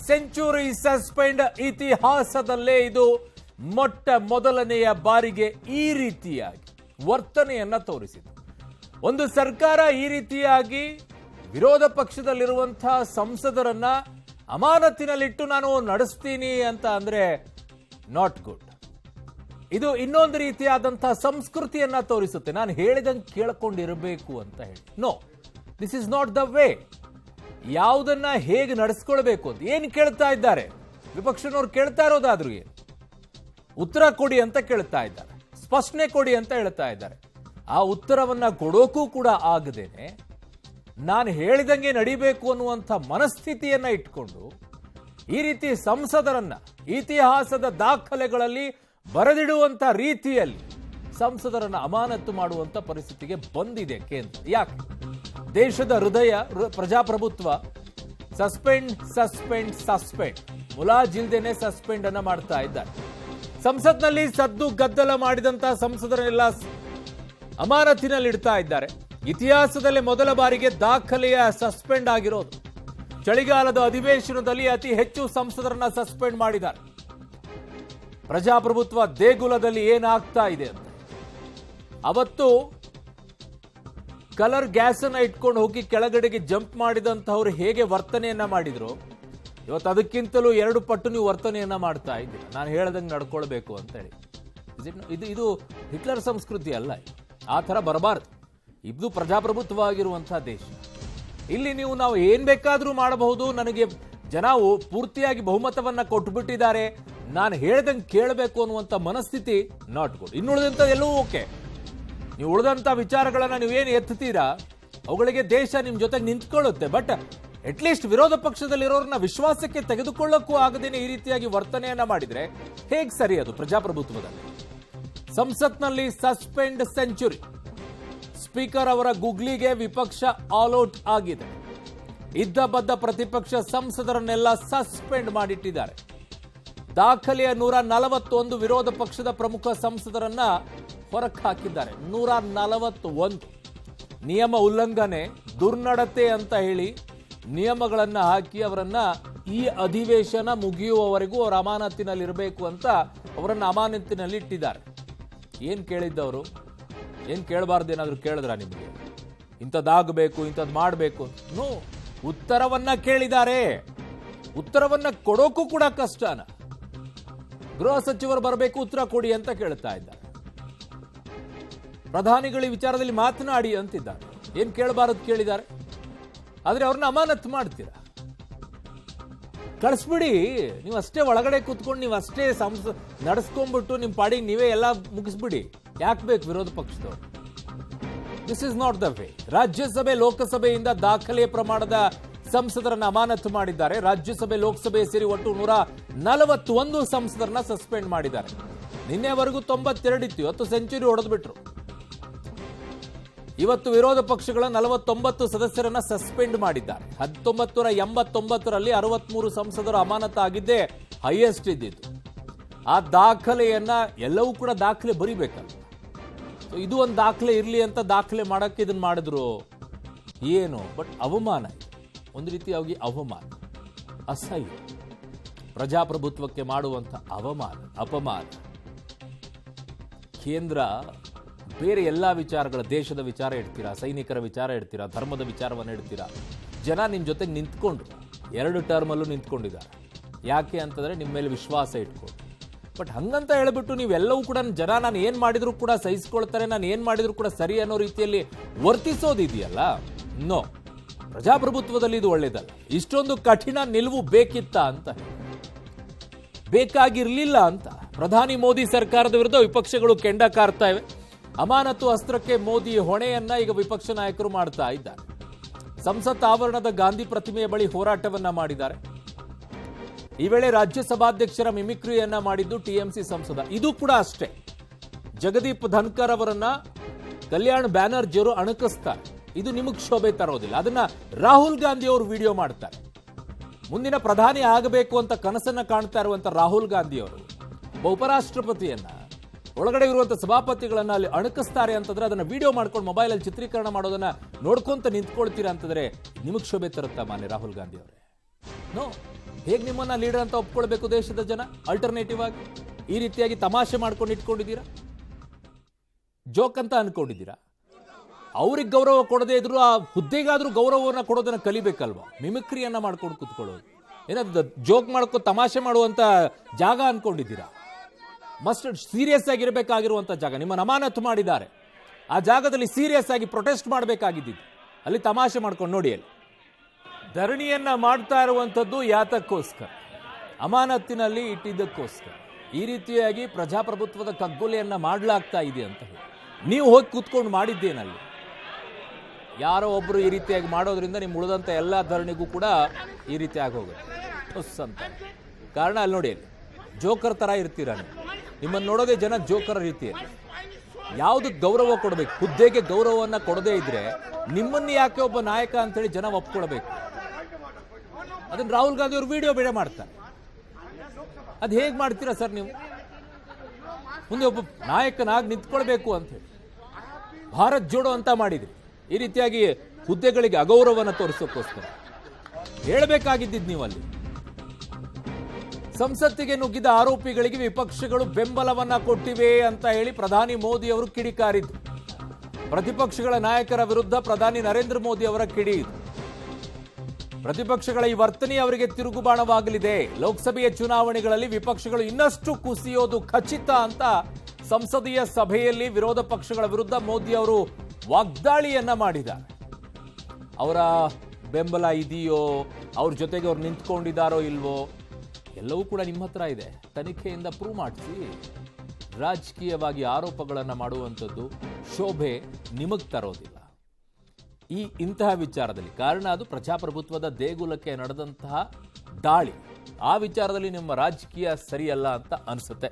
Century suspend ಇತಿಹಾಸದಲ್ಲೇ ಇದು ಮೊಟ್ಟ ಮೊದಲನೆಯ ಬಾರಿಗೆ ಈ ರೀತಿಯಾಗಿ ವರ್ತನೆಯನ್ನ ತೋರಿಸಿತು. ಒಂದು ಸರ್ಕಾರ ಈ ರೀತಿಯಾಗಿ ವಿರೋಧ ಪಕ್ಷದಲ್ಲಿರುವಂತಹ ಸಂಸದರನ್ನ ಅಮಾನತಿನಲ್ಲಿಟ್ಟು ನಾನು ನಡೆಸ್ತೀನಿ ಅಂತ ಅಂದ್ರೆ ನಾಟ್ ಗುಡ್. ಇದು ಇನ್ನೊಂದು ರೀತಿಯಾದಂತಹ ಸಂಸ್ಕೃತಿಯನ್ನ ತೋರಿಸುತ್ತೆ. ನಾನು ಹೇಳಿದಂಗೆ ಕೇಳ್ಕೊಂಡಿರಬೇಕು ಅಂತ ಹೇಳಿ. No, this is not the way. ಯಾವುದನ್ನ ಹೇಗೆ ನಡೆಸ್ಕೊಳ್ಬೇಕು ಅಂತ ಏನು ಕೇಳ್ತಾ ಇದ್ದಾರೆ ವಿಪಕ್ಷನವ್ರು? ಕೇಳ್ತಾ ಇರೋದಾದ್ರೂ ಏನು? ಉತ್ತರ ಕೊಡಿ ಅಂತ ಕೇಳ್ತಾ ಇದ್ದಾರೆ, ಸ್ಪಷ್ಟನೆ ಕೊಡಿ ಅಂತ ಹೇಳ್ತಾ ಇದ್ದಾರೆ. ಆ ಉತ್ತರವನ್ನ ಕೊಡೋಕ್ಕೂ ಕೂಡ ಆಗದೇನೆ ನಾನು ಹೇಳಿದಂಗೆ ನಡಿಬೇಕು ಅನ್ನುವಂಥ ಮನಸ್ಥಿತಿಯನ್ನ ಇಟ್ಕೊಂಡು ಈ ರೀತಿ ಸಂಸದರನ್ನ ಇತಿಹಾಸದ ದಾಖಲೆಗಳಲ್ಲಿ ಬರೆದಿಡುವಂತ ರೀತಿಯಲ್ಲಿ ಸಂಸದರನ್ನ ಅಮಾನತು ಮಾಡುವಂತ ಪರಿಸ್ಥಿತಿಗೆ ಬಂದಿದೆ ಕೇಂದ್ರ. ಯಾಕೆ? ದೇಶದ ಹೃದಯ ಪ್ರಜಾಪ್ರಭುತ್ವ ಸಸ್ಪೆಂಡ್ ಸಸ್ಪೆಂಡ್ ಸಸ್ಪೆಂಡ್ ಮುಲಾಜಿಲ್ದೇನೆ ಸಸ್ಪೆಂಡ್ ಅನ್ನ ಮಾಡ್ತಾ ಇದ್ದಾರೆ. ಸಂಸತ್ನಲ್ಲಿ ಸದ್ದು ಗದ್ದಲ ಮಾಡಿದಂತಹ ಸಂಸದರನ್ನೆಲ್ಲ ಅಮಾನತಿನಲ್ಲಿ ಇಡ್ತಾ ಇದ್ದಾರೆ. ಇತಿಹಾಸದಲ್ಲೇ ಮೊದಲ ಬಾರಿಗೆ ದಾಖಲೆಯ ಸಸ್ಪೆಂಡ್ ಆಗಿರೋದು. ಚಳಿಗಾಲದ ಅಧಿವೇಶನದಲ್ಲಿ ಅತಿ ಹೆಚ್ಚು ಸಂಸದರನ್ನ ಸಸ್ಪೆಂಡ್ ಮಾಡಿದ್ದಾರೆ. ಪ್ರಜಾಪ್ರಭುತ್ವ ದೇಗುಲದಲ್ಲಿ ಏನಾಗ್ತಾ ಇದೆ ಅಂತ. ಅವತ್ತು ಕಲರ್ ಗ್ಯಾಸ್ ಅನ್ನ ಇಟ್ಕೊಂಡು ಹೋಗಿ ಕೆಳಗಡೆಗೆ ಜಂಪ್ ಮಾಡಿದಂತಹವ್ರು ಹೇಗೆ ವರ್ತನೆಯನ್ನ ಮಾಡಿದ್ರು, ಇವತ್ತು ಅದಕ್ಕಿಂತಲೂ 2 ಪಟ್ಟು ನೀವು ವರ್ತನೆಯನ್ನ ಮಾಡ್ತಾ ಇದ್ದೀರಾ. ನಾನು ಹೇಳ್ದಂಗೆ ನಡ್ಕೊಳ್ಬೇಕು ಅಂತ ಹೇಳಿ. ಇದು ಹಿಟ್ಲರ್ ಸಂಸ್ಕೃತಿ ಅಲ್ಲ. ಆ ಥರ ಬರಬಾರ್ದು. ಇದು ಪ್ರಜಾಪ್ರಭುತ್ವವಾಗಿರುವಂತಹ ದೇಶ. ಇಲ್ಲಿ ನಾವು ಏನ್ ಬೇಕಾದ್ರೂ ಮಾಡಬಹುದು. ನನಗೆ ಜನ ಪೂರ್ತಿಯಾಗಿ ಬಹುಮತವನ್ನ ಕೊಟ್ಟುಬಿಟ್ಟಿದ್ದಾರೆ, ನಾನು ಹೇಳ್ದಂಗೆ ಕೇಳಬೇಕು ಅನ್ನುವಂಥ ಮನಸ್ಥಿತಿ ನಾಟ್ ಗುಡ್. ಇನ್ನುಳಿದಂಥ ಎಲ್ಲವೂ ಓಕೆ. ನೀವು ಉಳಿದಂಥ ವಿಚಾರಗಳನ್ನ ನೀವೇನು ಎತ್ತುತ್ತೀರಾ ಅವುಗಳಿಗೆ ದೇಶ ನಿಮ್ಮ ಜೊತೆಗೆ ನಿಂತ್ಕೊಳ್ಳುತ್ತೆ. ಬಟ್ ಅಟ್ಲೀಸ್ಟ್ ವಿರೋಧ ಪಕ್ಷದಲ್ಲಿರೋರನ್ನ ವಿಶ್ವಾಸಕ್ಕೆ ತೆಗೆದುಕೊಳ್ಳಕ್ಕೂ ಆಗದೇನೆ ಈ ರೀತಿಯಾಗಿ ವರ್ತನೆಯನ್ನ ಮಾಡಿದ್ರೆ ಹೇಗೆ ಸರಿ? ಅದು ಪ್ರಜಾಪ್ರಭುತ್ವದಲ್ಲಿ. ಸಂಸತ್ನಲ್ಲಿ ಸಸ್ಪೆಂಡ್ ಸೆಂಚುರಿ. ಸ್ಪೀಕರ್ ಅವರ ಗುಗ್ಲಿಗೆ ವಿಪಕ್ಷ ಆಲ್ ಔಟ್ ಆಗಿದೆ. ಇದ್ದ ಬದ್ದ ಪ್ರತಿಪಕ್ಷ ಸಂಸದರನ್ನೆಲ್ಲ ಸಸ್ಪೆಂಡ್ ಮಾಡಿಟ್ಟಿದ್ದಾರೆ. ದಾಖಲೆಯ 141 ವಿರೋಧ ಪಕ್ಷದ ಪ್ರಮುಖ ಸಂಸದರನ್ನ ಹೊರಕ್ಕೆ ಹಾಕಿದ್ದಾರೆ. 141 ನಿಯಮ ಉಲ್ಲಂಘನೆ, ದುರ್ನಡತೆ ಅಂತ ಹೇಳಿ ನಿಯಮಗಳನ್ನ ಹಾಕಿ ಅವರನ್ನ ಈ ಅಧಿವೇಶನ ಮುಗಿಯುವವರೆಗೂ ಅವರ ಅಮಾನತಿನಲ್ಲಿರಬೇಕು ಅಂತ ಅವರನ್ನ ಅಮಾನತಿನಲ್ಲಿ ಇಟ್ಟಿದ್ದಾರೆ. ಏನ್ ಕೇಳಿದ್ದವರು? ಏನ್ ಕೇಳಬಾರ್ದು? ಏನಾದ್ರು ಕೇಳಿದ್ರ ನಿಮಗೆ? ಇಂಥದ್ದಾಗಬೇಕು, ಇಂಥದ್ದು ಮಾಡಬೇಕು? ನೋ, ಉತ್ತರವನ್ನ ಕೇಳಿದ್ದಾರೆ. ಉತ್ತರವನ್ನ ಕೊಡೋಕ್ಕೂ ಕೂಡ ಕಷ್ಟನ. ಗೃಹ ಸಚಿವರು ಬರಬೇಕು, ಉತ್ತರ ಕೊಡಿ ಅಂತ ಕೇಳ್ತಾ ಇದ್ದಾರೆ. ಪ್ರಧಾನಿಗಳ ವಿಚಾರದಲ್ಲಿ ಮಾತನಾಡಿ ಅಂತಿದ್ದಾರೆ. ಏನ್ ಕೇಳಬಾರದು ಕೇಳಿದ್ದಾರೆ. ಆದ್ರೆ ಅವ್ರನ್ನ ಅಮಾನತು ಮಾಡ್ತೀರಾ? ಕಳಿಸ್ಬಿಡಿ. ನೀವು ಅಷ್ಟೇ ಒಳಗಡೆ ಕೂತ್ಕೊಂಡು ನೀವು ಅಷ್ಟೇ ನಡೆಸ್ಕೊಂಡ್ಬಿಟ್ಟು ನಿಮ್ಮ ಪಾಡಿಗೆ ನೀವೇ ಎಲ್ಲ ಮುಗಿಸ್ಬಿಡಿ. ಯಾಕೆ ಬೇಕು ವಿರೋಧ ಪಕ್ಷದವರು? This is not the way. ರಾಜ್ಯಸಭೆ ಲೋಕಸಭೆಯಿಂದ ದಾಖಲೆಯ ಪ್ರಮಾಣದ ಸಂಸದರನ್ನ ಅಮಾನತು ಮಾಡಿದ್ದಾರೆ. ರಾಜ್ಯಸಭೆ ಲೋಕಸಭೆ ಸೇರಿ ಒಟ್ಟು 141 ಸಂಸದರನ್ನ ಸಸ್ಪೆಂಡ್ ಮಾಡಿದ್ದಾರೆ. ನಿನ್ನೆವರೆಗೂ 92 ಇತ್ತು, ಇವತ್ತು ಸೆಂಚುರಿ ಹೊಡೆದು ಬಿಟ್ರು. ಇವತ್ತು ವಿರೋಧ ಪಕ್ಷಗಳ 49 ಸದಸ್ಯರನ್ನ ಸಸ್ಪೆಂಡ್ ಮಾಡಿದ್ದಾರೆ. 1989ರಲ್ಲಿ 63 ಸಂಸದರು ಅಮಾನತಾಗಿದ್ದೇ ಹೈಯೆಸ್ಟ್ ಇದ್ದಿದ್ದು. ಆ ದಾಖಲೆಯನ್ನ ಎಲ್ಲವೂ ಕೂಡ ದಾಖಲೆ ಬರಿಬೇಕಲ್ಲ. ಇದು ಒಂದು ದಾಖಲೆ ಇರಲಿ ಅಂತ ದಾಖಲೆ ಮಾಡಕ್ಕೆ ಇದನ್ನ ಮಾಡಿದ್ರು ಏನು? ಬಟ್ ಅವಮಾನ ಇದೆ, ಒಂದು ರೀತಿಯಾಗಿ ಅವಮಾನ, ಅಸಹ್ಯ. ಪ್ರಜಾಪ್ರಭುತ್ವಕ್ಕೆ ಮಾಡುವಂತ ಅವಮಾನ, ಅಪಮಾನ. ಕೇಂದ್ರ ಬೇರೆ ಎಲ್ಲಾ ವಿಚಾರಗಳ, ದೇಶದ ವಿಚಾರ ಇಡ್ತೀರಾ, ಸೈನಿಕರ ವಿಚಾರ ಇಡ್ತೀರಾ, ಧರ್ಮದ ವಿಚಾರವನ್ನು ಇಡ್ತೀರಾ. ಜನ ನಿಮ್ಮ ಜೊತೆಗೆ ನಿಂತ್ಕೊಂಡ್ರು. 2 ಟರ್ಮಲ್ಲೂ ನಿಂತ್ಕೊಂಡಿದ್ದಾರೆ. ಯಾಕೆ ಅಂತಂದ್ರೆ ನಿಮ್ಮ ಮೇಲೆ ವಿಶ್ವಾಸ ಇಟ್ಕೊಂಡು. ಬಟ್ ಹಂಗಂತ ಹೇಳ್ಬಿಟ್ಟು ನೀವೆಲ್ಲವೂ ಕೂಡ ಜನ ನಾನು ಏನ್ ಮಾಡಿದ್ರು ಕೂಡ ಸಹಿಸ್ಕೊಳ್ತಾರೆ, ನಾನು ಏನ್ ಮಾಡಿದ್ರು ಕೂಡ ಸರಿ ಅನ್ನೋ ರೀತಿಯಲ್ಲಿ ವರ್ತಿಸೋದಿದೆಯಲ್ಲ, ನೋ. ಪ್ರಜಾಪ್ರಭುತ್ವದಲ್ಲಿ ಇದು ಒಳ್ಳೇದಲ್ಲ. ಇಷ್ಟೊಂದು ಕಠಿಣ ನಿಲುವು ಬೇಕಿತ್ತ ಅಂತ, ಬೇಕಾಗಿರ್ಲಿಲ್ಲ ಅಂತ ಪ್ರಧಾನಿ ಮೋದಿ ಸರ್ಕಾರದ ವಿರುದ್ಧ ವಿಪಕ್ಷಗಳು ಕೆಂಡ ಕಾರ್ತಾ ಇವೆ. ಅಮಾನತು ಅಸ್ತ್ರಕ್ಕೆ ಮೋದಿ ಹೊಣೆಯನ್ನ ಈಗ ವಿಪಕ್ಷ ನಾಯಕರು ಮಾಡ್ತಾ ಇದ್ದಾರೆ. ಸಂಸತ್ ಆವರಣದ ಗಾಂಧಿ ಪ್ರತಿಮೆಯ ಬಳಿ ಹೋರಾಟವನ್ನ ಮಾಡಿದ್ದಾರೆ. ಈ ವೇಳೆ ರಾಜ್ಯಸಭಾಧ್ಯಕ್ಷರ ಮಿಮಿಕ್ರಿಯನ್ನ ಮಾಡಿದ್ದು ಟಿಎಂಸಿ ಸಂಸದ. ಇದು ಕೂಡ ಅಷ್ಟೇ. ಜಗದೀಪ್ ಧನ್ಕರ್ ಅವರನ್ನ ಕಲ್ಯಾಣ್ ಬ್ಯಾನರ್ಜಿಯವರು ಅಣಕಿಸ್ತಾರೆ. ಇದು ನಿಮಗೆ ಶೋಭೆ ತರೋದಿಲ್ಲ. ಅದನ್ನ ರಾಹುಲ್ ಗಾಂಧಿ ಅವರು ವಿಡಿಯೋ ಮಾಡ್ತಾರೆ. ಮುಂದಿನ ಪ್ರಧಾನಿ ಆಗಬೇಕು ಅಂತ ಕನಸನ್ನ ಕಾಣ್ತಾ ಇರುವಂತ ರಾಹುಲ್ ಗಾಂಧಿ ಅವರು ಉಪರಾಷ್ಟ್ರಪತಿಯನ್ನ, ಒಳಗಡೆ ಇರುವಂತಹ ಸಭಾಪತಿಗಳನ್ನ ಅಲ್ಲಿ ಅಣಕಿಸ್ತಾರೆ ಅಂತಂದ್ರೆ ಅದನ್ನ ವಿಡಿಯೋ ಮಾಡ್ಕೊಂಡು ಮೊಬೈಲಲ್ಲಿ ಚಿತ್ರೀಕರಣ ಮಾಡೋದನ್ನ ನೋಡ್ಕೊಂತ ನಿಂತ್ಕೊಳ್ತೀರಾ ಅಂತಂದ್ರೆ ನಿಮಗೆ ಶೋಭೆ ತರುತ್ತಾ ಮಾನ್ಯ ರಾಹುಲ್ ಗಾಂಧಿ ಅವರೇ? ನೋ. ಹೇಗೆ ನಿಮ್ಮನ್ನ ಲೀಡರ್ ಅಂತ ಒಪ್ಕೊಳ್ಬೇಕು ದೇಶದ ಜನ? ಆಲ್ಟರ್ನೇಟಿವ್ ಆಗಿ ಈ ರೀತಿಯಾಗಿ ತಮಾಷೆ ಮಾಡ್ಕೊಂಡು ಇಟ್ಕೊಂಡಿದ್ದೀರಾ, ಜೋಕ್ ಅಂತ ಅನ್ಕೊಂಡಿದ್ದೀರಾ? ಅವ್ರಿಗೆ ಗೌರವ ಕೊಡದೇ ಇದ್ರು ಆ ಹುದ್ದೆಗಾದ್ರೂ ಗೌರವವನ್ನು ಕೊಡೋದನ್ನ ಕಲಿಬೇಕಲ್ವಾ? ಮಿಮಿಕ್ರಿಯನ್ನ ಮಾಡ್ಕೊಂಡು ಕೂತ್ಕೊಳ್ಳೋದು ಏನಾದ್ರು ಜೋಕ್ ಮಾಡ್ಕೊ ತಮಾಷೆ ಮಾಡುವಂತ ಜಾಗ ಅನ್ಕೊಂಡಿದ್ದೀರಾ? ಮಸ್ಟ್ ಸೀರಿಯಸ್ ಆಗಿರಬೇಕಾಗಿರುವಂತ ಜಾಗ. ನಿಮ್ಮನ್ನು ಅಮಾನತು ಮಾಡಿದ್ದಾರೆ, ಆ ಜಾಗದಲ್ಲಿ ಸೀರಿಯಸ್ ಆಗಿ ಪ್ರೊಟೆಸ್ಟ್ ಮಾಡಬೇಕಾಗಿದ್ದು, ಅಲ್ಲಿ ತಮಾಷೆ ಮಾಡ್ಕೊಂಡು ನೋಡಿ. ಅಲ್ಲಿ ಧರಣಿಯನ್ನ ಮಾಡ್ತಾ ಇರುವಂಥದ್ದು ಯಾತಕ್ಕೋಸ್ಕರ? ಅಮಾನತ್ತಿನಲ್ಲಿ ಇಟ್ಟಿದ್ದಕ್ಕೋಸ್ಕರ. ಈ ರೀತಿಯಾಗಿ ಪ್ರಜಾಪ್ರಭುತ್ವದ ಕಗ್ಗೊಲೆಯನ್ನ ಮಾಡಲಾಗ್ತಾ ಇದೆ ಅಂತ ಹೇಳಿ ನೀವು ಹೋಗಿ ಕೂತ್ಕೊಂಡು ಮಾಡಿದ್ದೇನಲ್ಲಿ. ಯಾರೋ ಒಬ್ರು ಈ ರೀತಿಯಾಗಿ ಮಾಡೋದ್ರಿಂದ ನಿಮ್ಮ ಉಳಿದಂಥ ಎಲ್ಲ ಧರಣಿಗೂ ಕೂಡ ಈ ರೀತಿ ಆಗೋಗುತ್ತೆ ಅಂತ. ಕಾರಣ ಅಲ್ಲಿ ನೋಡಿ, ಅಲ್ಲಿ ಜೋಕರ್ ತರ ಇರ್ತೀರ ನೀವು. ನಿಮ್ಮನ್ನು ನೋಡೋದೇ ಜನ ಜೋಕರ್ ರೀತಿಯಲ್ಲಿ. ಯಾವುದಕ್ಕೆ ಗೌರವ ಕೊಡಬೇಕು? ಹುದ್ದೆಗೆ ಗೌರವವನ್ನು ಕೊಡದೇ ಇದ್ರೆ ನಿಮ್ಮನ್ನು ಯಾಕೆ ಒಬ್ಬ ನಾಯಕ ಅಂತೇಳಿ ಜನ ಒಪ್ಕೊಳ್ಬೇಕು? ಅದನ್ನ ರಾಹುಲ್ ಗಾಂಧಿ ಅವರು ವಿಡಿಯೋ ಬೇಡ ಮಾಡ್ತಾರೆ. ಅದು ಹೇಗೆ ಮಾಡ್ತೀರಾ ಸರ್ ನೀವು? ಮುಂದೆ ಒಬ್ಬ ನಾಯಕನಾಗಿ ನಿಂತ್ಕೊಳ್ಬೇಕು ಅಂತ ಹೇಳಿ ಭಾರತ್ ಜೋಡೋ ಅಂತ ಮಾಡಿದ್ರಿ. ಈ ರೀತಿಯಾಗಿ ಹುದ್ದೆಗಳಿಗೆ ಅಗೌರವವನ್ನು ತೋರಿಸೋಕ್ಕೋಸ್ಕರ ಹೇಳಬೇಕಾಗಿದ್ದು ನೀವು ಅಲ್ಲಿ. ಸಂಸತ್ತಿಗೆ ನುಗ್ಗಿದ ಆರೋಪಿಗಳಿಗೆ ವಿಪಕ್ಷಗಳು ಬೆಂಬಲವನ್ನ ಕೊಟ್ಟಿವೆ ಅಂತ ಹೇಳಿ ಪ್ರಧಾನಿ ಮೋದಿ ಅವರು ಕಿಡಿಕಾರಿದ್ರು. ಪ್ರತಿಪಕ್ಷಗಳ ನಾಯಕರ ವಿರುದ್ಧ ಪ್ರಧಾನಿ ನರೇಂದ್ರ ಮೋದಿ ಅವರ ಕಿಡಿ ಇದು. ಪ್ರತಿಪಕ್ಷಗಳ ಈ ವರ್ತನೆ ಅವರಿಗೆ ತಿರುಗುಬಾಣವಾಗಲಿದೆ. ಲೋಕಸಭೆಯ ಚುನಾವಣೆಗಳಲ್ಲಿ ವಿಪಕ್ಷಗಳು ಇನ್ನಷ್ಟು ಕುಸಿಯೋದು ಖಚಿತ ಅಂತ ಸಂಸದೀಯ ಸಭೆಯಲ್ಲಿ ವಿರೋಧ ಪಕ್ಷಗಳ ವಿರುದ್ಧ ಮೋದಿ ಅವರು ವಾಗ್ದಾಳಿಯನ್ನ ಮಾಡಿದ್ದಾರೆ. ಅವರ ಬೆಂಬಲ ಇದೆಯೋ, ಅವ್ರ ಜೊತೆಗೆ ಅವ್ರು ನಿಂತ್ಕೊಂಡಿದ್ದಾರೋ ಇಲ್ವೋ, ಎಲ್ಲವೂ ಕೂಡ ನಿಮ್ಮ ಹತ್ರ ಇದೆ. ತನಿಖೆಯಿಂದ ಪ್ರೂವ್ ಮಾಡಿಸಿ. ರಾಜಕೀಯವಾಗಿ ಆರೋಪಗಳನ್ನು ಮಾಡುವಂಥದ್ದು ಶೋಭೆ ನಿಮಗೆ ತರೋದಿಲ್ಲ ಇಂತಹ ವಿಚಾರದಲ್ಲಿ. ಕಾರಣ ಅದು ಪ್ರಜಾಪ್ರಭುತ್ವದ ದೇಗುಲಕ್ಕೆ ನಡೆದಂತಹ ದಾಳಿ. ಆ ವಿಚಾರದಲ್ಲಿ ನಿಮ್ಮ ರಾಜಕೀಯ ಸರಿಯಲ್ಲ ಅಂತ ಅನಿಸುತ್ತೆ.